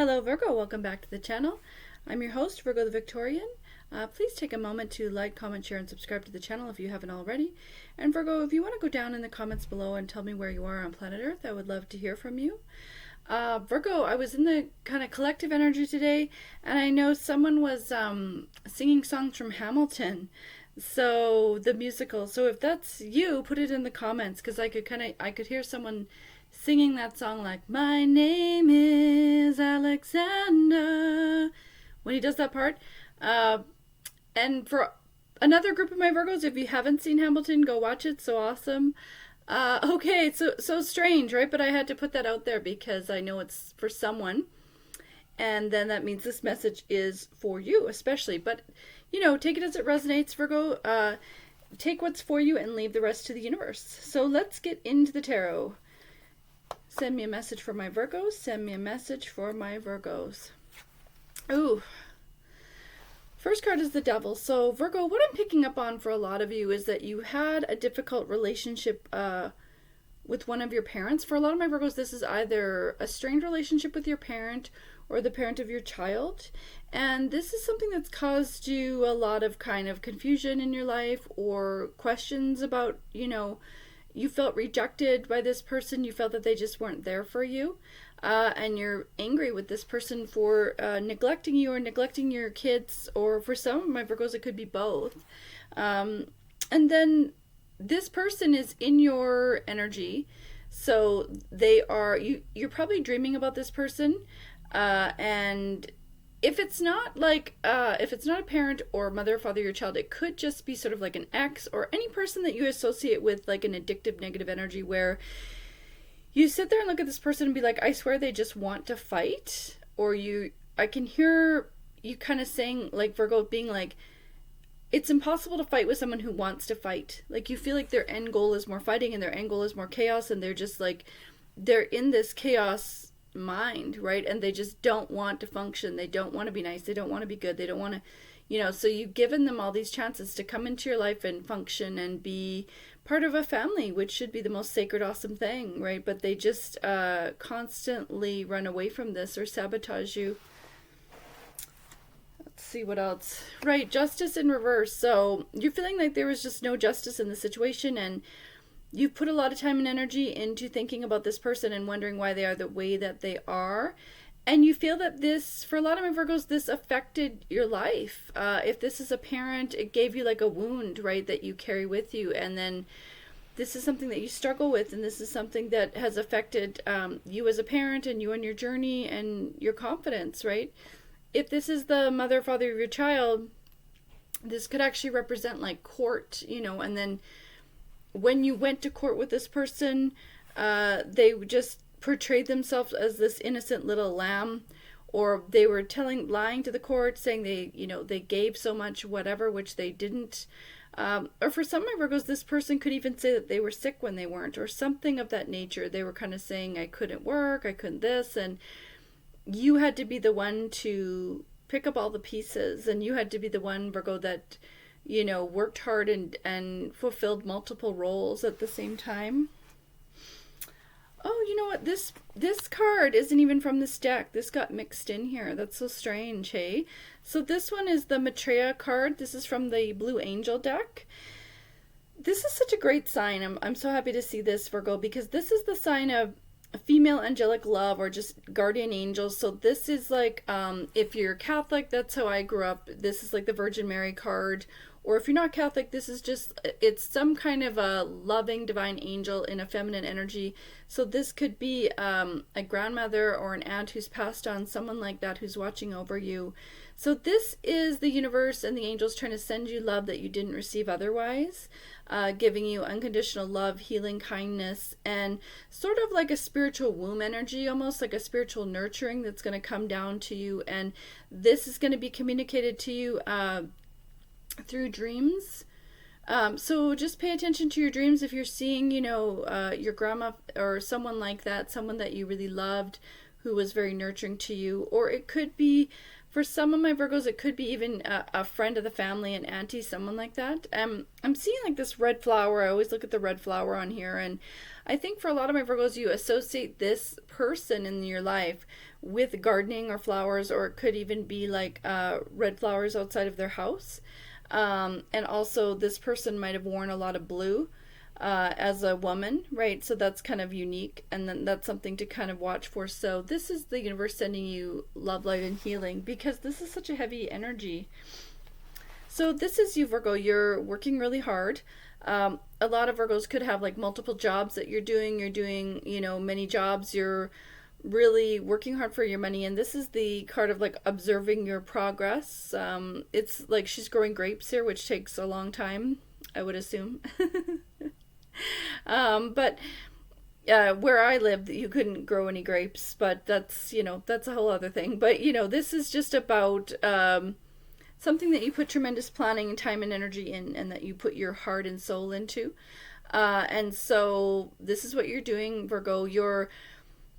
Hello Virgo, welcome back to the channel. I'm your host, Virgo the Victorian. Please take a moment to like, comment, share, and subscribe to the channel if you haven't already. And Virgo, if you want to go down in the comments below and tell me where you are on planet Earth, I would love to hear from you. Virgo, I was in the kind of collective energy today, and I know someone was singing songs from Hamilton, so the musical. So if that's you, put it in the comments, because I could hear someone singing that song like, "My name is Alexander," when he does that part. And for another group of my Virgos, if you haven't seen Hamilton, go watch it. So awesome. Okay, so strange, right? But I had to put that out there because I know it's for someone, and then that means this message is for you, especially. But take it as it resonates, Virgo. Take what's for you and leave the rest to the universe. So let's get into the tarot. Send me a message for my Virgos. Send me a message for my Virgos. Ooh. First card is the Devil. So Virgo, what I'm picking up on for a lot of you is that you had a difficult relationship with one of your parents. For a lot of my Virgos, this is either a strained relationship with your parent or the parent of your child. And this is something that's caused you a lot of kind of confusion in your life, or questions about, you felt rejected by this person. You felt that they just weren't there for you. And you're angry with this person for neglecting you or neglecting your kids, or for some of my Virgos, it could be both. And then this person is in your energy. So you're probably dreaming about this person. And if it's not a parent or mother, father, your child, it could just be sort of like an ex or any person that you associate with like an addictive negative energy, where you sit there and look at this person and be like, I swear they just want to fight. Or I can hear you kind of saying, like, Virgo, being like, it's impossible to fight with someone who wants to fight. Like, you feel like their end goal is more fighting and their end goal is more chaos, and they're just like, they're in this chaos mind, right? And they just don't want to function. They don't want to be nice. They don't want to be good. They don't want to, so you've given them all these chances to come into your life and function and be part of a family, which should be the most sacred, awesome thing, right? But they just constantly run away from this or sabotage you. Let's see what else. Right, Justice in reverse. So you're feeling like there was just no justice in the situation, and you've put a lot of time and energy into thinking about this person and wondering why they are the way that they are. And you feel that this, for a lot of my Virgos, this affected your life. If this is a parent, it gave you like a wound, right, that you carry with you. And then this is something that you struggle with, and this is something that has affected you as a parent and you on your journey and your confidence, right? If this is the mother, father of your child, this could actually represent like court, and then when you went to court with this person, they just portrayed themselves as this innocent little lamb, or they were lying to the court, saying they gave so much, whatever, which they didn't. Or for some of my Virgos, this person could even say that they were sick when they weren't, or something of that nature. They were kind of saying, I couldn't work, I couldn't this, and you had to be the one to pick up all the pieces, and you had to be the one, Virgo, that worked hard and fulfilled multiple roles at the same time. Oh, you know what? This card isn't even from this deck. This got mixed in here. That's so strange, hey? So this one is the Maitreya card. This is from the Blue Angel deck. This is such a great sign. I'm so happy to see this, Virgo, because this is the sign of female angelic love, or just guardian angels. So this is like, if you're Catholic, that's how I grew up. This is like the Virgin Mary card. Or if you're not Catholic, this is just, it's some kind of a loving divine angel in a feminine energy. So this could be a grandmother or an aunt who's passed on, someone like that who's watching over you. So this is the universe and the angels trying to send you love that you didn't receive otherwise, giving you unconditional love, healing, kindness, and sort of like a spiritual womb energy, almost like a spiritual nurturing that's going to come down to you. And this is going to be communicated to you through dreams. So just pay attention to your dreams. If you're seeing, your grandma or someone like that, someone that you really loved, who was very nurturing to you. Or it could be, for some of my Virgos, it could be even a friend of the family, an auntie, someone like that. I'm seeing like this red flower. I always look at the red flower on here, and I think for a lot of my Virgos, you associate this person in your life with gardening or flowers, or it could even be like red flowers outside of their house. And also, this person might have worn a lot of blue as a woman, right? So that's kind of unique, and then that's something to kind of watch for. So this is the universe sending you love, light, and healing, because this is such a heavy energy. So this is you, Virgo. You're working really hard. A lot of Virgos could have like multiple jobs that you're doing. You're doing, many jobs. You're really working hard for your money, and this is the card of like observing your progress. It's like she's growing grapes here, which takes a long time, I would assume. But where I lived, you couldn't grow any grapes, but that's a whole other thing. But this is just about something that you put tremendous planning and time and energy in, and that you put your heart and soul into. And so this is what you're doing, Virgo. You're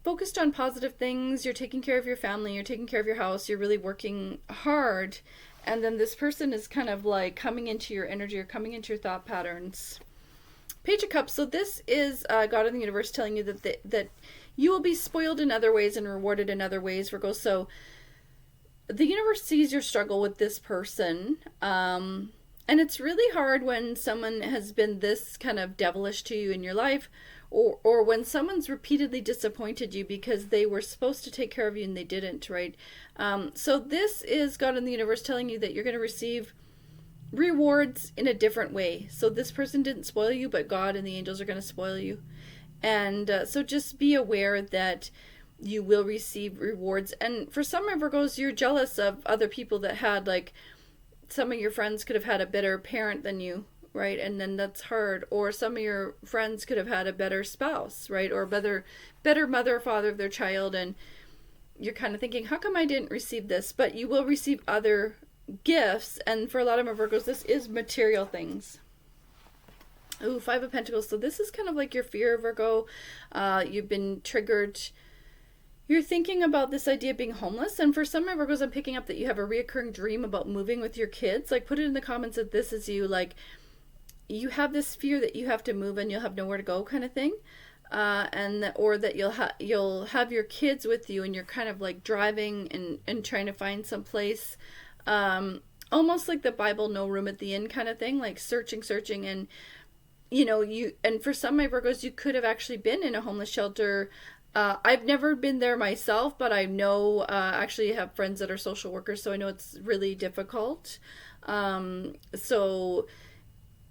focused on positive things. You're taking care of your family. You're taking care of your house. You're really working hard. And then this person is kind of like coming into your energy, or coming into your thought patterns. Page of Cups. So this is God in the universe telling you that you will be spoiled in other ways and rewarded in other ways, Virgo. So the universe sees your struggle with this person. And it's really hard when someone has been this kind of devilish to you in your life, or when someone's repeatedly disappointed you because they were supposed to take care of you and they didn't, right? So this is God in the universe telling you that you're going to receive rewards in a different way. So this person didn't spoil you, but God and the angels are going to spoil you. And so just be aware that you will receive rewards. And for some Virgos, you're jealous of other people that had, like, some of your friends could have had a better parent than you, right? And then that's hard. Or some of your friends could have had a better spouse, right? Or better mother or father of their child. And you're kind of thinking, how come I didn't receive this? But you will receive other gifts. And for a lot of my Virgos, this is material things. Ooh, Five of Pentacles. So this is kind of like your fear, Virgo. You've been triggered. You're thinking about this idea of being homeless. And for some of my Virgos, I'm picking up that you have a reoccurring dream about moving with your kids. Like, put it in the comments that this is you. Like, you have this fear that you have to move and you'll have nowhere to go, kind of thing. Or that you'll have your kids with you, and you're kind of like driving and trying to find some place. Almost like the Bible, no room at the inn kind of thing, like searching, and and for some of my Virgos, you could have actually been in a homeless shelter. I've never been there myself, but I know, actually have friends that are social workers, so I know it's really difficult. So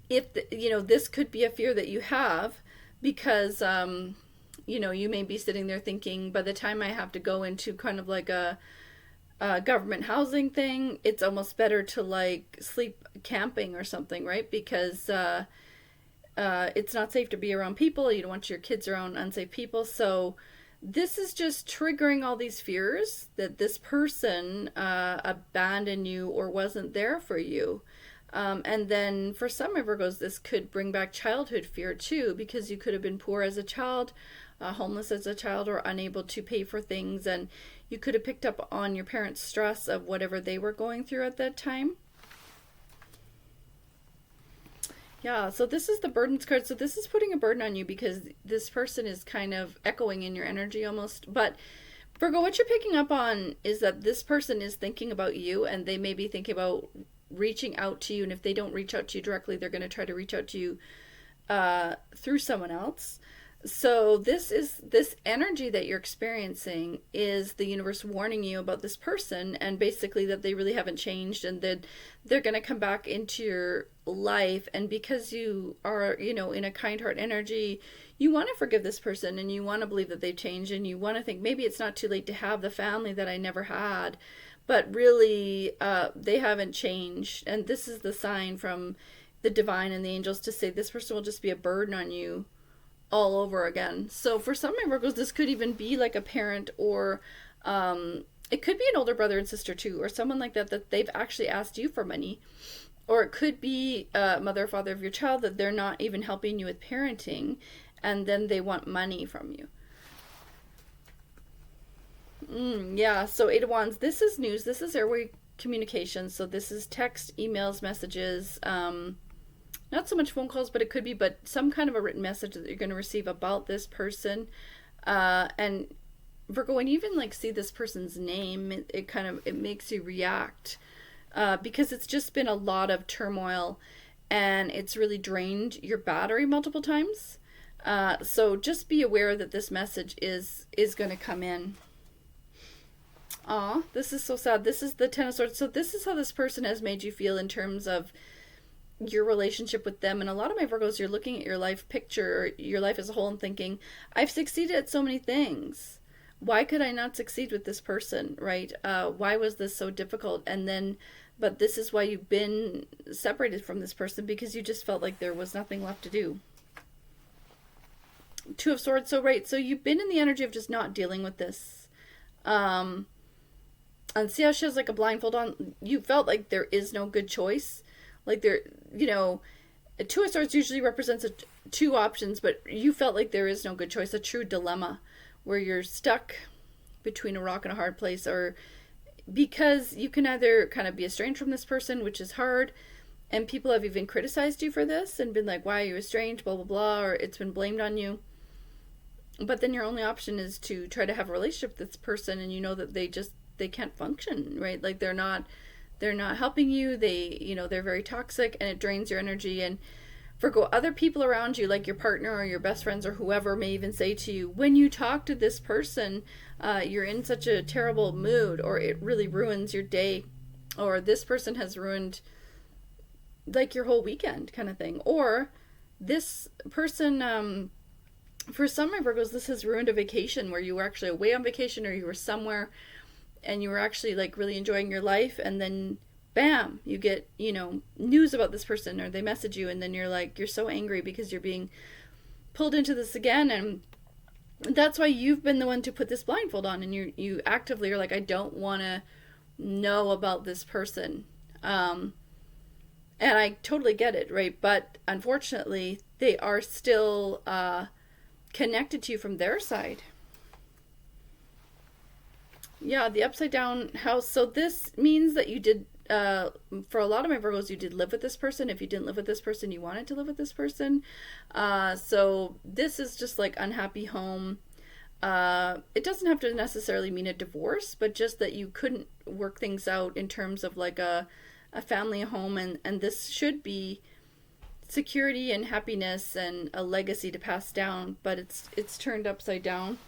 if this could be a fear that you have, because you may be sitting there thinking, by the time I have to go into kind of like a government housing thing, it's almost better to like sleep camping or something, right? Because it's not safe to be around people. You don't want your kids around unsafe people. So this is just triggering all these fears that this person abandoned you or wasn't there for you. And then for some Virgos, this could bring back childhood fear too, because you could have been poor as a child, homeless as a child, or unable to pay for things. And you could have picked up on your parents' stress of whatever they were going through at that time. Yeah, so this is the burdens card. So this is putting a burden on you because this person is kind of echoing in your energy almost. But Virgo, what you're picking up on is that this person is thinking about you, and they may be thinking about reaching out to you. And if they don't reach out to you directly, they're going to try to reach out to you through someone else. So this energy that you're experiencing is the universe warning you about this person, and basically that they really haven't changed, and that they're going to come back into your life. And because you are, in a kind heart energy, you want to forgive this person, and you want to believe that they've changed, and you want to think maybe it's not too late to have the family that I never had. But really, they haven't changed. And this is the sign from the divine and the angels to say this person will just be a burden on you all over again. So for some of my Virgos, this could even be like a parent, or it could be an older brother and sister too, or someone like that they've actually asked you for money. Or it could be a mother or father of your child that they're not even helping you with parenting, and then they want money from you. Yeah, so Eight of Wands, this is news. This is airway communication. So this is text, emails, messages, not so much phone calls, but it could be, but some kind of a written message that you're going to receive about this person. And Virgo, when you even like see this person's name, it kind of, it makes you react, because it's just been a lot of turmoil and it's really drained your battery multiple times. So just be aware that this message is going to come in. Aw, this is so sad. This is the Ten of Swords. So this is how this person has made you feel in terms of your relationship with them. And a lot of my Virgos, you're looking at your life picture, your life as a whole, and thinking, I've succeeded at so many things. Why could I not succeed with this person, right? Why was this so difficult? And then, but this is why you've been separated from this person, because you just felt like there was nothing left to do. Two of Swords. So, right, so you've been in the energy of just not dealing with this. And see how she has like a blindfold on? You felt like there is no good choice. Like there, you know, a Two of Swords usually represents two options, but you felt like there is no good choice, a true dilemma where you're stuck between a rock and a hard place, or because you can either kind of be estranged from this person, which is hard, and people have even criticized you for this and been like, why are you estranged, blah, blah, blah, or it's been blamed on you. But then your only option is to try to have a relationship with this person, and you know that they can't function, right? Like they're not helping you. They're very toxic, and it drains your energy. And Virgo, other people around you, like your partner or your best friends or whoever, may even say to you, when you talk to this person, you're in such a terrible mood, or it really ruins your day, or this person has ruined like your whole weekend, kind of thing. Or this person, for some of my Virgos, this has ruined a vacation where you were actually away on vacation, or you were somewhere and you were actually like really enjoying your life, and then bam, you get, news about this person, or they message you, and then you're so angry because you're being pulled into this again. And that's why you've been the one to put this blindfold on, and you actively are like, I don't want to know about this person. And I totally get it, right? But unfortunately, they are still connected to you from their side. Yeah, the upside down house. So this means that you did, for a lot of my Virgos, you did live with this person. If you didn't live with this person, you wanted to live with this person. So this is just like unhappy home. It doesn't have to necessarily mean a divorce, but just that you couldn't work things out in terms of like a family, a home, and this should be security and happiness and a legacy to pass down, but it's turned upside down.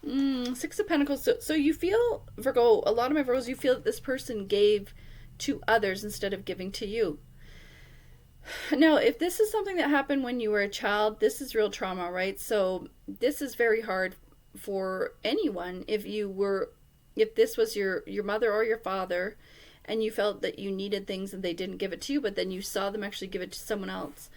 Six of Pentacles. So you feel, Virgo, a lot of my Virgos, you feel that this person gave to others instead of giving to you. Now, if this is something that happened when you were a child, this is real trauma, right? So this is very hard for anyone. If this was your mother or your father, and you felt that you needed things and they didn't give it to you, but then you saw them actually give it to someone else,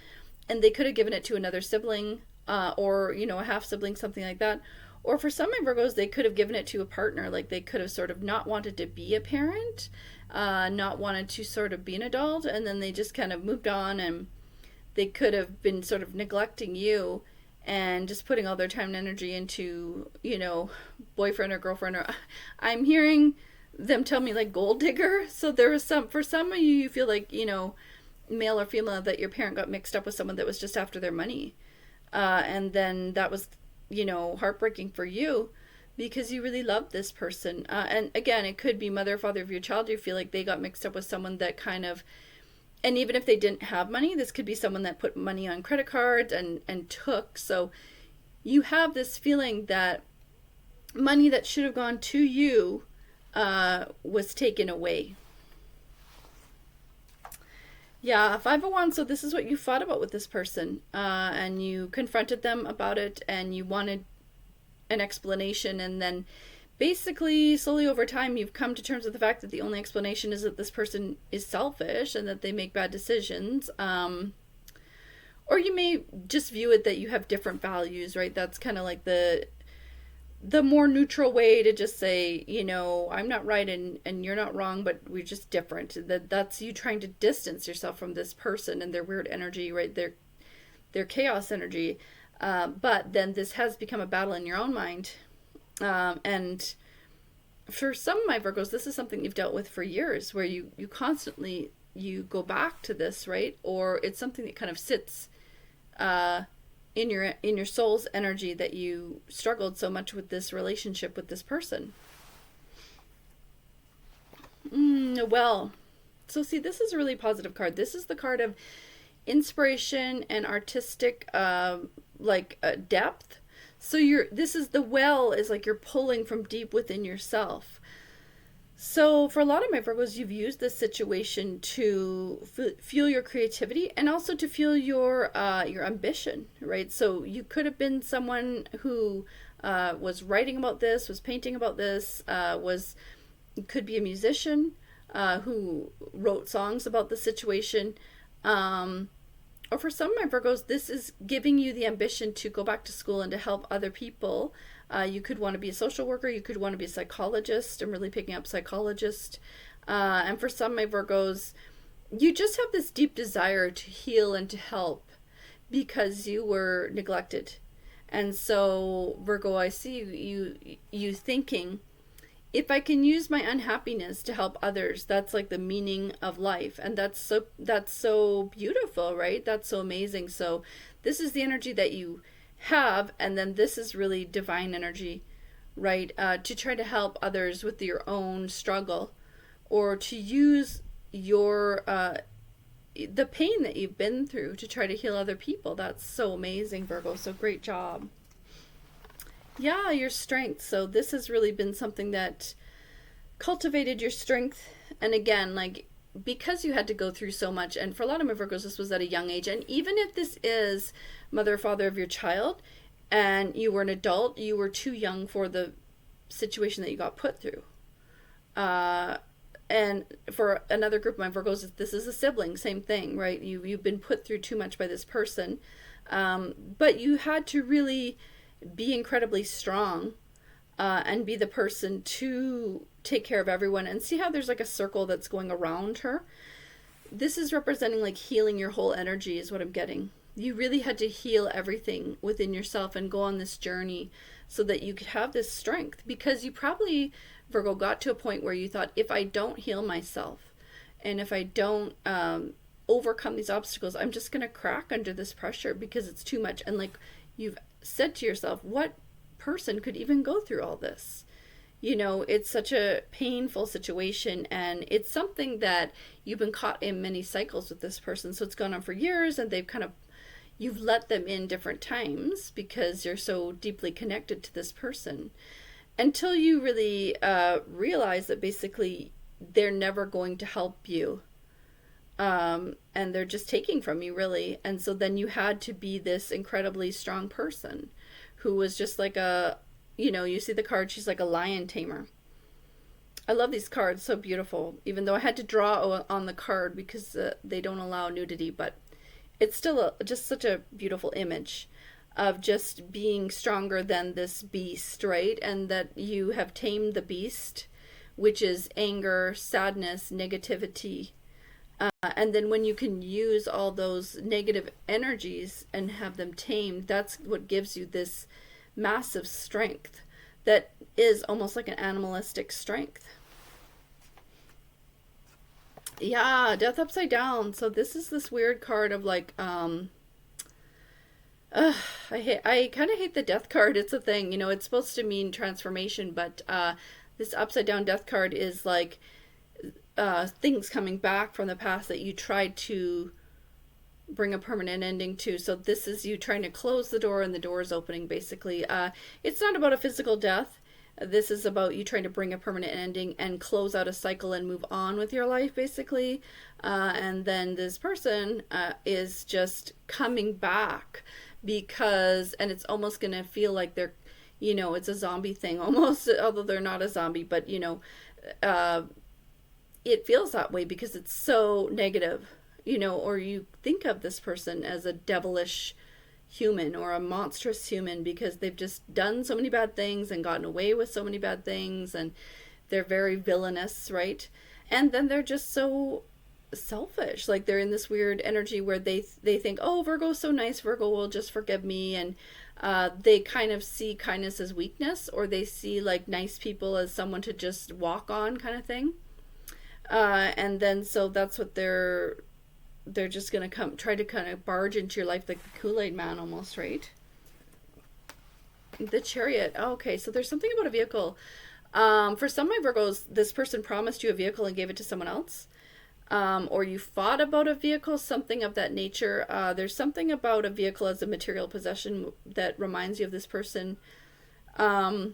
and they could have given it to another sibling, or a half sibling, something like that. Or for some of my Virgos, they could have given it to a partner. Like they could have sort of not wanted to be a parent, not wanted to sort of be an adult, and then they just kind of moved on, and they could have been sort of neglecting you and just putting all their time and energy into, boyfriend or girlfriend, or I'm hearing them tell me like gold digger. So there was for some of you, you feel like, male or female, that your parent got mixed up with someone that was just after their money. And then that was, heartbreaking for you because you really loved this person. And again, it could be mother or father of your child. You feel like they got mixed up with someone that kind of, and even if they didn't have money, this could be someone that put money on credit cards and took. So you have this feeling that money that should have gone to you was taken away. Yeah, Five of Wands. So this is what you fought about with this person, and you confronted them about it, and you wanted an explanation, and then basically slowly over time you've come to terms with the fact that the only explanation is that this person is selfish and that they make bad decisions. Or you may just view it that you have different values, right? That's kind of like the more neutral way to just say, I'm not right and you're not wrong, but we're just different. That's you trying to distance yourself from this person and their weird energy, right? Their chaos energy. But then this has become a battle in your own mind. And for some of my Virgos, this is something you've dealt with for years, where you constantly, you go back to this, right? Or it's something that kind of sits in your soul's energy, that you struggled so much with this relationship with this person. Well, so see, this is a really positive card. This is the card of inspiration and artistic, depth. So this is the well, is like you're pulling from deep within yourself. So for a lot of my Virgos, you've used this situation to fuel your creativity, and also to fuel your ambition, right? So you could have been someone who was writing about this, was painting about this, was could be a musician who wrote songs about the situation. Or for some of my Virgos, this is giving you the ambition to go back to school and to help other people. You could want to be a social worker. You could want to be a psychologist. I'm really picking up psychologist. And for some of my Virgos, you just have this deep desire to heal and to help because you were neglected. And so, Virgo, I see you thinking, if I can use my unhappiness to help others, that's like the meaning of life. And that's so beautiful, right? That's so amazing. So this is the energy that you have, and then this is really divine energy, right? To try to help others with your own struggle, or to use your the pain that you've been through to try to heal other people. That's so amazing, Virgo. So great job. Yeah, your strength. So this has really been something that cultivated your strength. And again, like, because you had to go through so much, and for a lot of my Virgos, this was at a young age. And even if this is mother or father of your child, and you were an adult, you were too young for the situation that you got put through. And for another group of my Virgos, this is a sibling, same thing, right? You've been put through too much by this person. But you had to really be incredibly strong, and be the person to take care of everyone. And see how there's like a circle that's going around her? This is representing like healing your whole energy, is what I'm getting. You really had to heal everything within yourself and go on this journey so that you could have this strength. Because you probably, Virgo, got to a point where you thought, if I don't heal myself, and if I don't overcome these obstacles, I'm just going to crack under this pressure because it's too much. And like, you've said to yourself, what person could even go through all this? You know, it's such a painful situation, and it's something that you've been caught in many cycles with this person. So it's gone on for years, and you've let them in different times because you're so deeply connected to this person, until you really realize that basically they're never going to help you. And they're just taking from you, really. And so then you had to be this incredibly strong person who was just like you see the card, she's like a lion tamer. I love these cards, so beautiful, even though I had to draw on the card because they don't allow nudity, but it's still just such a beautiful image of just being stronger than this beast, right? And that you have tamed the beast, which is anger, sadness, negativity. And then when you can use all those negative energies and have them tamed, that's what gives you this massive strength that is almost like an animalistic strength. Yeah, Death Upside Down. So this is this weird card of like, I kind of hate the Death card. It's a thing, it's supposed to mean transformation, but this Upside Down Death card is like things coming back from the past that you tried to bring a permanent ending to. So this is you trying to close the door, and the door is opening, basically. It's not about a physical death. This is about you trying to bring a permanent ending and close out a cycle and move on with your life, basically. And then this person is just coming back and it's almost going to feel like they're, it's a zombie thing almost, although they're not a zombie, but, it feels that way because it's so negative, or you think of this person as a devilish human or a monstrous human because they've just done so many bad things and gotten away with so many bad things, and they're very villainous, right? And then they're just so selfish. Like, they're in this weird energy where they think, oh, Virgo's so nice, Virgo will just forgive me, and They kind of see kindness as weakness, or they see like nice people as someone to just walk on, kind of thing. And then so that's what they're just gonna come try to kind of barge into your life like the Kool-Aid man almost, right? The Chariot. Oh, okay, so there's something about a vehicle. For some of my Virgos, this person promised you a vehicle and gave it to someone else. Or you fought about a vehicle, something of that nature. There's something about a vehicle as a material possession that reminds you of this person. And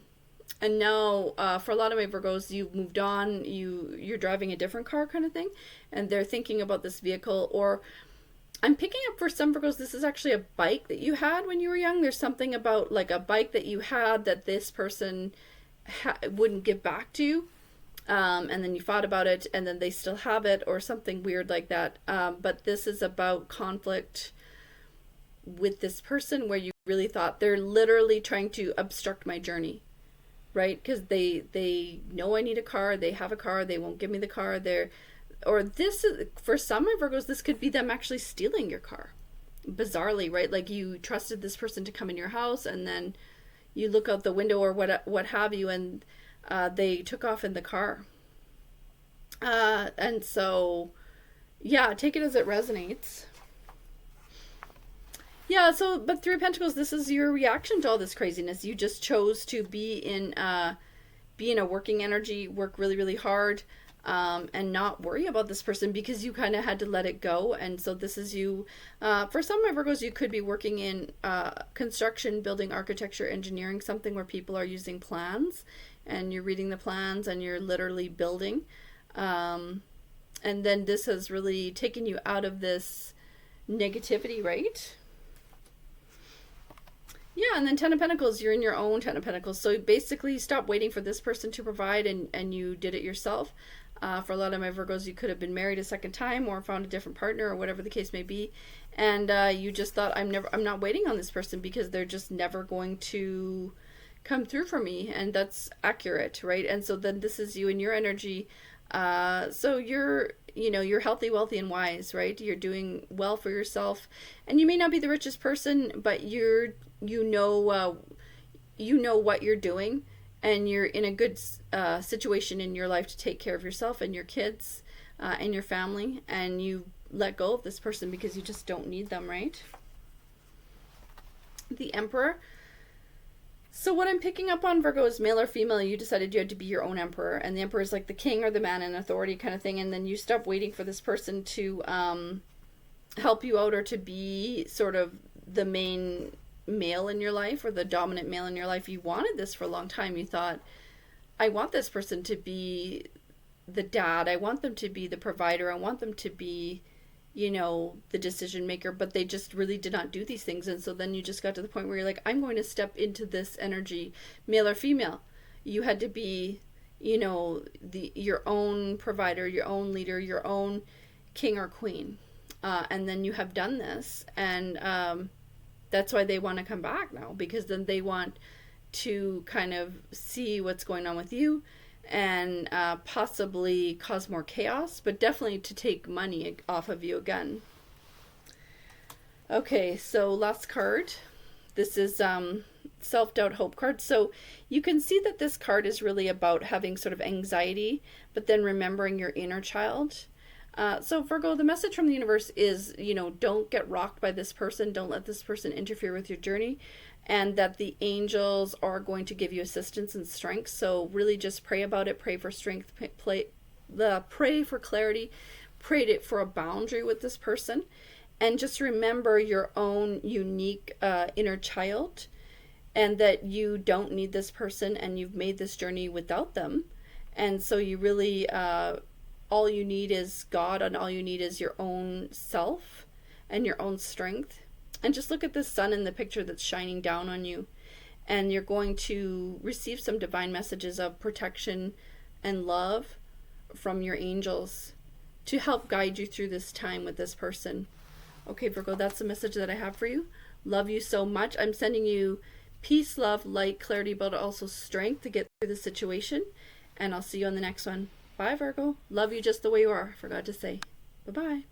now, for a lot of my Virgos, you've moved on, you're driving a different car, kind of thing, and they're thinking about this vehicle. Or I'm picking up for some Virgos, this is actually a bike that you had when you were young. There's something about like a bike that you had that this person wouldn't give back to you. And then you fought about it, and then they still have it, or something weird like that. But this is about conflict with this person where you really thought they're literally trying to obstruct my journey, right? Because they know I need a car, they have a car, they won't give me the car. Or this is, for some of Virgos, this could be them actually stealing your car, bizarrely, right? Like you trusted this person to come in your house, and then you look out the window or what have you, and they took off in the car. And so, yeah, take it as it resonates. Yeah, so, but Three of Pentacles, this is your reaction to all this craziness. You just chose to be in a working energy, work really, really hard, and not worry about this person because you kind of had to let it go. And so this is you. For some of my Virgos, you could be working in construction, building, architecture, engineering, something where people are using plans, and you're reading the plans and you're literally building. And then this has really taken you out of this negativity, right? Yeah, and then Ten of Pentacles, you're in your own Ten of Pentacles. So basically, stop waiting for this person to provide, and you did it yourself. For a lot of my Virgos, you could have been married a second time or found a different partner or whatever the case may be. And you just thought, I'm not waiting on this person because they're just never going to come through for me. And that's accurate, right? And so then this is you and your energy. So you're healthy, wealthy, and wise, right? You're doing well for yourself, and you may not be the richest person, but you know what you're doing, and you're in a good situation in your life to take care of yourself and your kids and your family, and you let go of this person because you just don't need them, right? The Emperor. So what I'm picking up on, Virgo, is male or female, you decided you had to be your own emperor, and the emperor is like the king or the man in authority kind of thing, and then you stop waiting for this person to help you out or to be sort of the main male in your life or the dominant male in your life. You wanted this for a long time. You thought, I want this person to be the dad, I want them to be the provider, I want them to be the decision maker, but they just really did not do these things. And so then you just got to the point where you're like, I'm going to step into this energy, male or female. You had to be, your own provider, your own leader, your own king or queen. And then you have done this. And that's why they want to come back now, because then they want to kind of see what's going on with you and possibly cause more chaos, but definitely to take money off of you again. Okay, so last card. This is self-doubt hope card. So you can see that this card is really about having sort of anxiety, but then remembering your inner child. So Virgo, the message from the universe is, don't get rocked by this person. Don't let this person interfere with your journey. And that the angels are going to give you assistance and strength. So really just pray about it. Pray for strength. Pray for clarity. Pray for a boundary with this person. And just remember your own unique inner child. And that you don't need this person and you've made this journey without them. And so you really, all you need is God, and all you need is your own self and your own strength. And just look at the sun in the picture that's shining down on you. And you're going to receive some divine messages of protection and love from your angels to help guide you through this time with this person. Okay, Virgo, that's the message that I have for you. Love you so much. I'm sending you peace, love, light, clarity, but also strength to get through the situation. And I'll see you on the next one. Bye, Virgo. Love you just the way you are, I forgot to say. Bye-bye.